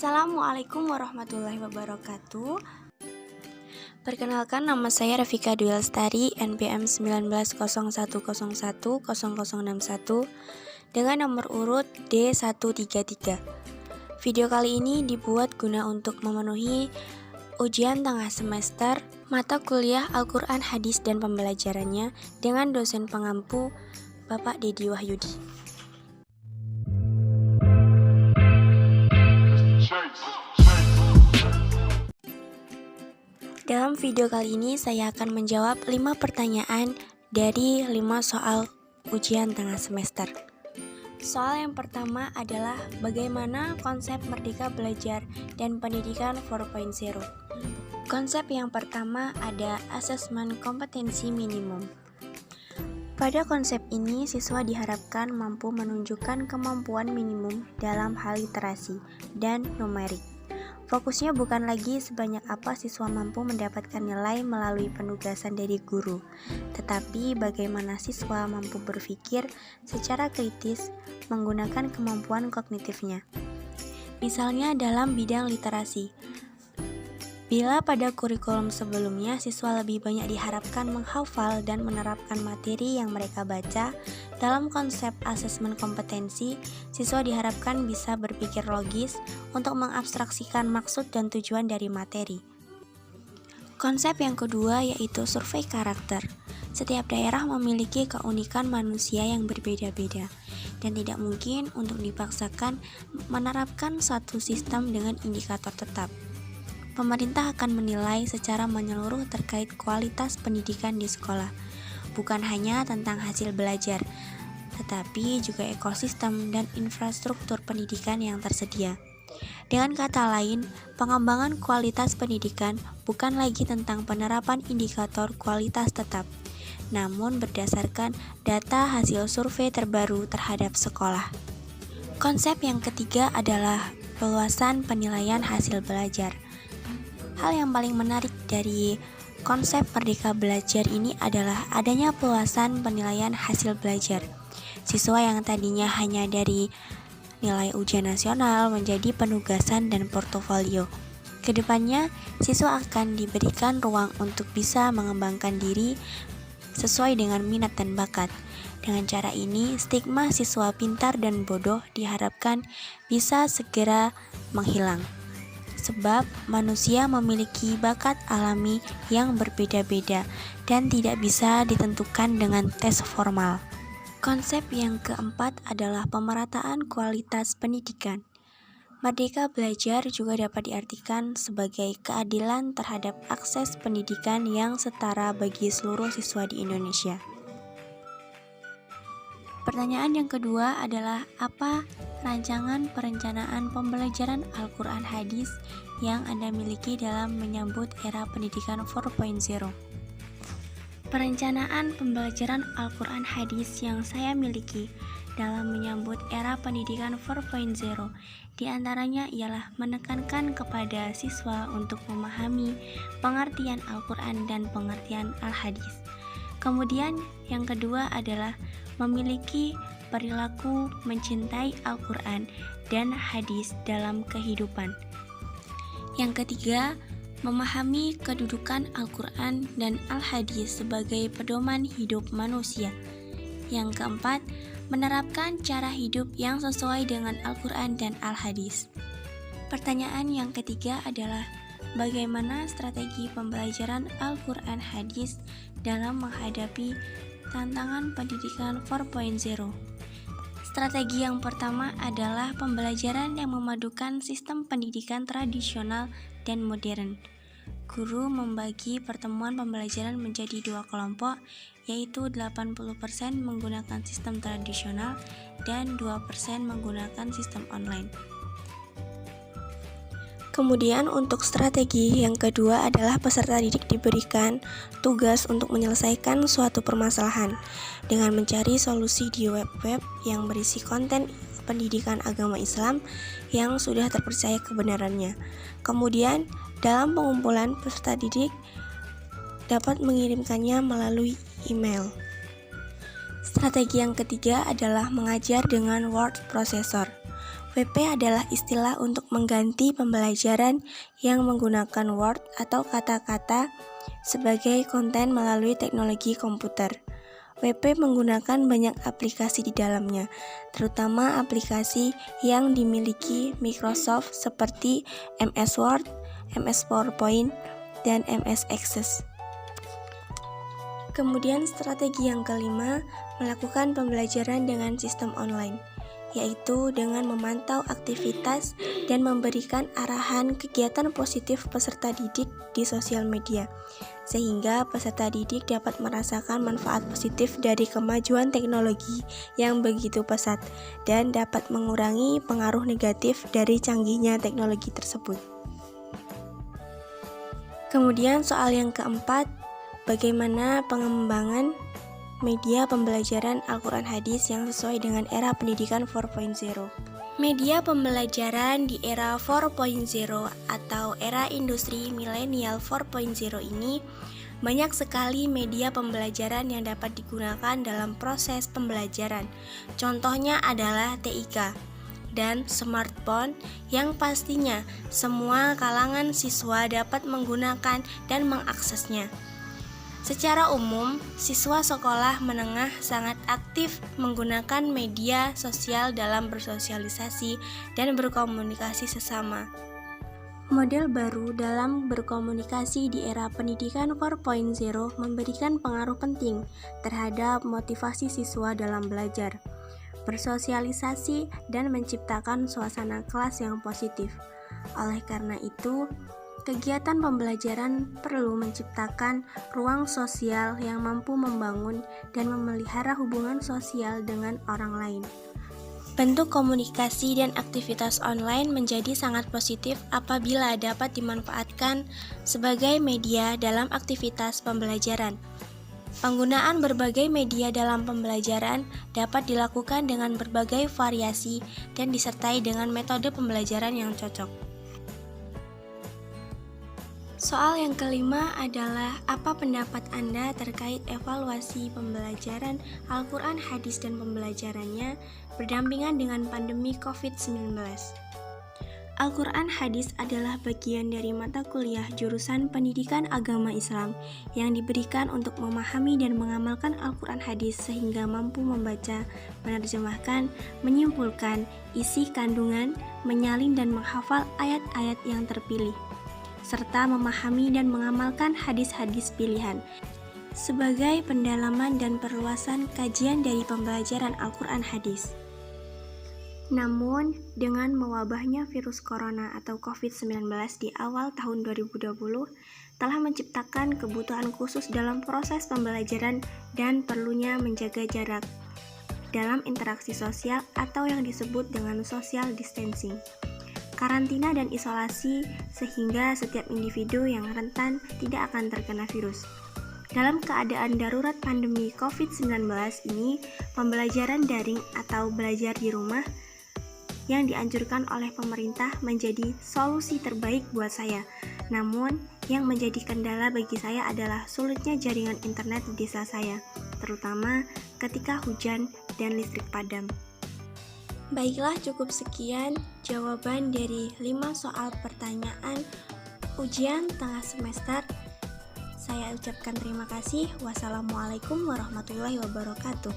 Assalamualaikum warahmatullahi wabarakatuh. Perkenalkan, nama saya Rafika Dwi Lestari, NPM 1901010061 dengan nomor urut D133. Video kali ini dibuat guna untuk memenuhi ujian tengah semester mata kuliah Al-Quran Hadis dan pembelajarannya dengan dosen pengampu Bapak Dedi Wahyudi. Dalam video kali ini saya akan menjawab 5 pertanyaan dari 5 soal ujian tengah semester. Soal yang pertama adalah bagaimana konsep Merdeka Belajar dan Pendidikan 4.0. Konsep yang pertama ada asesmen kompetensi minimum. Pada konsep ini, siswa diharapkan mampu menunjukkan kemampuan minimum dalam hal literasi dan numerik. Fokusnya bukan lagi sebanyak apa siswa mampu mendapatkan nilai melalui penugasan dari guru, tetapi bagaimana siswa mampu berpikir secara kritis menggunakan kemampuan kognitifnya. Misalnya dalam bidang literasi. Bila pada kurikulum sebelumnya siswa lebih banyak diharapkan menghafal dan menerapkan materi yang mereka baca, dalam konsep asesmen kompetensi, siswa diharapkan bisa berpikir logis untuk mengabstraksikan maksud dan tujuan dari materi. Konsep yang kedua yaitu survei karakter. Setiap daerah memiliki keunikan manusia yang berbeda-beda, dan tidak mungkin untuk dipaksakan menerapkan satu sistem dengan indikator tetap. Pemerintah akan menilai secara menyeluruh terkait kualitas pendidikan di sekolah, bukan hanya tentang hasil belajar, tetapi juga ekosistem dan infrastruktur pendidikan yang tersedia. Dengan kata lain, pengembangan kualitas pendidikan bukan lagi tentang penerapan indikator kualitas tetap, namun berdasarkan data hasil survei terbaru terhadap sekolah. Konsep yang ketiga adalah peluasan penilaian hasil belajar. Hal yang paling menarik dari konsep Merdeka Belajar ini adalah adanya peluasan penilaian hasil belajar. Siswa yang tadinya hanya dari nilai ujian nasional menjadi penugasan dan portofolio. Kedepannya, siswa akan diberikan ruang untuk bisa mengembangkan diri sesuai dengan minat dan bakat. Dengan cara ini, stigma siswa pintar dan bodoh diharapkan bisa segera menghilang. Sebab manusia memiliki bakat alami yang berbeda-beda dan tidak bisa ditentukan dengan tes formal. Konsep yang keempat adalah pemerataan kualitas pendidikan. Merdeka Belajar juga dapat diartikan sebagai keadilan terhadap akses pendidikan yang setara bagi seluruh siswa di Indonesia. Pertanyaan yang kedua adalah apa rancangan perencanaan pembelajaran Al-Quran Hadis yang Anda miliki dalam menyambut era pendidikan 4.0? Perencanaan pembelajaran Al-Quran Hadis yang saya miliki dalam menyambut era pendidikan 4.0 diantaranya ialah menekankan kepada siswa untuk memahami pengertian Al-Quran dan pengertian Al-Hadis. Kemudian yang kedua adalah memiliki perilaku mencintai Al-Quran dan hadis dalam kehidupan. Yang ketiga, memahami kedudukan Al-Quran dan Al-Hadis sebagai pedoman hidup manusia. Yang keempat, menerapkan cara hidup yang sesuai dengan Al-Quran dan Al-Hadis. Pertanyaan yang ketiga adalah bagaimana strategi pembelajaran Al-Quran Hadis dalam menghadapi tantangan pendidikan 4.0. Strategi yang pertama adalah pembelajaran yang memadukan sistem pendidikan tradisional dan modern. Guru membagi pertemuan pembelajaran menjadi 2 kelompok, yaitu 80% menggunakan sistem tradisional dan 2% menggunakan sistem online. Kemudian untuk strategi yang kedua adalah peserta didik diberikan tugas untuk menyelesaikan suatu permasalahan dengan mencari solusi di web-web yang berisi konten pendidikan agama Islam yang sudah terpercaya kebenarannya. Kemudian dalam pengumpulan peserta didik dapat mengirimkannya melalui email. Strategi yang ketiga adalah mengajar dengan word processor. WP adalah istilah untuk mengganti pembelajaran yang menggunakan Word atau kata-kata sebagai konten melalui teknologi komputer. WP menggunakan banyak aplikasi di dalamnya, terutama aplikasi yang dimiliki Microsoft seperti MS Word, MS PowerPoint, dan MS Access. Kemudian strategi yang kelima, melakukan pembelajaran dengan sistem online, yaitu dengan memantau aktivitas dan memberikan arahan kegiatan positif peserta didik di sosial media, sehingga peserta didik dapat merasakan manfaat positif dari kemajuan teknologi yang begitu pesat dan dapat mengurangi pengaruh negatif dari canggihnya teknologi tersebut. Kemudian soal yang keempat, bagaimana pengembangan media pembelajaran Al-Quran Hadis yang sesuai dengan era pendidikan 4.0. Media pembelajaran di era 4.0 atau era industri milenial 4.0 ini banyak sekali media pembelajaran yang dapat digunakan dalam proses pembelajaran. Contohnya adalah TIK dan smartphone yang pastinya semua kalangan siswa dapat menggunakan dan mengaksesnya. Secara umum, siswa sekolah menengah sangat aktif menggunakan media sosial dalam bersosialisasi dan berkomunikasi sesama. Model baru dalam berkomunikasi di era pendidikan 4.0 memberikan pengaruh penting terhadap motivasi siswa dalam belajar, bersosialisasi, dan menciptakan suasana kelas yang positif. Oleh karena itu, kegiatan pembelajaran perlu menciptakan ruang sosial yang mampu membangun dan memelihara hubungan sosial dengan orang lain. Bentuk komunikasi dan aktivitas online menjadi sangat positif apabila dapat dimanfaatkan sebagai media dalam aktivitas pembelajaran. Penggunaan berbagai media dalam pembelajaran dapat dilakukan dengan berbagai variasi dan disertai dengan metode pembelajaran yang cocok. Soal yang kelima adalah apa pendapat Anda terkait evaluasi pembelajaran Al-Quran Hadis dan pembelajarannya berdampingan dengan pandemi COVID-19. Al-Quran Hadis adalah bagian dari mata kuliah jurusan Pendidikan Agama Islam yang diberikan untuk memahami dan mengamalkan Al-Quran Hadis sehingga mampu membaca, menerjemahkan, menyimpulkan isi kandungan, menyalin dan menghafal ayat-ayat yang terpilih, serta memahami dan mengamalkan hadis-hadis pilihan sebagai pendalaman dan perluasan kajian dari pembelajaran Al-Quran Hadis. Namun, dengan mewabahnya virus corona atau COVID-19 di awal tahun 2020 telah menciptakan kebutuhan khusus dalam proses pembelajaran dan perlunya menjaga jarak dalam interaksi sosial atau yang disebut dengan social distancing, karantina dan isolasi, sehingga setiap individu yang rentan tidak akan terkena virus. Dalam keadaan darurat pandemi COVID-19 ini, pembelajaran daring atau belajar di rumah yang dianjurkan oleh pemerintah menjadi solusi terbaik buat saya. Namun, yang menjadi kendala bagi saya adalah sulitnya jaringan internet di desa saya, terutama ketika hujan dan listrik padam. Baiklah, cukup sekian jawaban dari 5 soal pertanyaan ujian tengah semester. Saya ucapkan terima kasih. Wassalamualaikum warahmatullahi wabarakatuh.